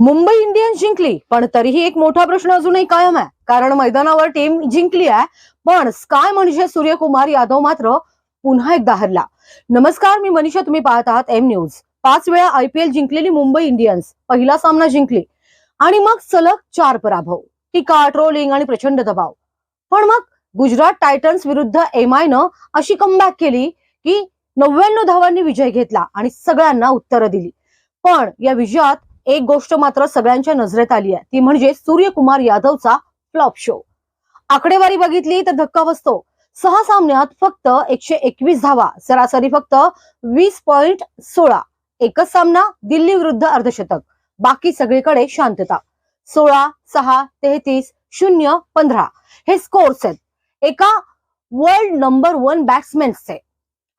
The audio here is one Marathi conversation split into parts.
मुंबई इंडियन्स जिंकली, पण तरीही एक मोठा प्रश्न अजूनही कायम आहे. कारण मैदानावर टीम जिंकली आहे, पण स्काय म्हणजे सूर्यकुमार यादव मात्र पुन्हा एकदा हरला. नमस्कार, मी मनीषा, तुम्ही पाहत आहात एम न्यूज. 5 वेळा IPL जिंकलेली मुंबई इंडियन्स पहिला सामना जिंकली आणि मग सलग 4 पराभव, टीका, ट्रोलिंग आणि प्रचंड दबाव. पण मग गुजरात टायटन्स विरुद्ध MI न अशी कमबॅक केली की 99 धावांनी विजय घेतला आणि सगळ्यांना उत्तरं दिली. पण या विजयात एक गोष्ट मात्र सगळ्यांच्या नजरेत आली आहे, ती म्हणजे सूर्यकुमार यादवचा फ्लॉप शो. आकडेवारी बघितली तर धक्का बसतो. 6 सामन्यात फक्त 121 धावा, सरासरी फक्त 20.16. एकच सामना दिल्ली विरुद्ध अर्धशतक, बाकी सगळीकडे शांतता. 16, 6, 33, 0, 15 हे स्कोर्स आहेत एका वर्ल्ड नंबर 1 बॅट्समॅनचे.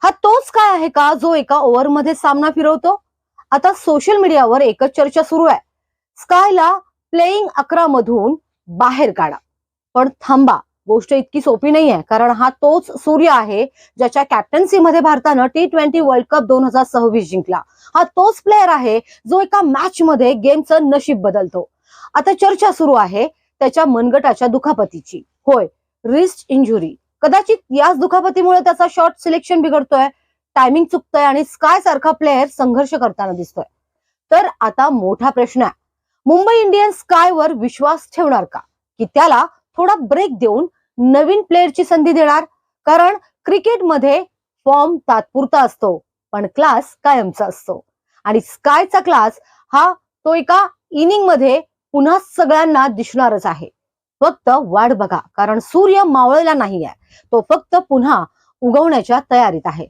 हा तोच काय आहे का जो एका ओव्हरमध्ये सामना फिरवतो? आता सोशल मीडियावर एकच चर्चा सुरू आहे, स्कायला प्लेइंग 11 मधून बाहेर काढा. पण थांबा, गोष्ट इतकी सोपी नाही आहे. कारण हा तोच सूर्य आहे ज्याच्या कॅप्टन्सीमध्ये भारतानं T20 वर्ल्ड कप 2026 जिंकला. हा तोच प्लेअर आहे जो एका मॅच मध्ये गेमचं नशीब बदलतो. आता चर्चा सुरू आहे त्याच्या मनगटाच्या दुखापतीची. होय, रिस्ट इंजुरी. कदाचित याच दुखापतीमुळे त्याचा शॉट सिलेक्शन बिघडतोय, टायमिंग चुकतोय आणि स्काय सारखा प्लेअर संघर्ष करताना दिसतोय. तर आता मोठा प्रश्न आहे, मुंबई इंडियन्स स्कायवर विश्वास ठेवणार का, की त्याला थोडा ब्रेक देऊन नवीन प्लेअरची संधी देणार? कारण क्रिकेटमध्ये फॉर्म तात्पुरता असतो, पण क्लास कायमचा असतो. आणि स्कायचा क्लास हा तो एका इनिंग मध्ये पुन्हा सगळ्यांना दिसणारच आहे. फक्त वाट बघा, कारण सूर्य मावळलेला नाही आहे, तो फक्त पुन्हा उगवण्याच्या तयारीत आहे.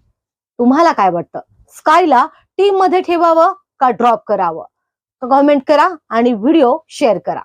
तुम्हाला काय वाटतं, स्कायला टीम मध्ये ठेवावं का ड्रॉप करावं? कमेंट करा आणि व्हिडिओ शेअर करा.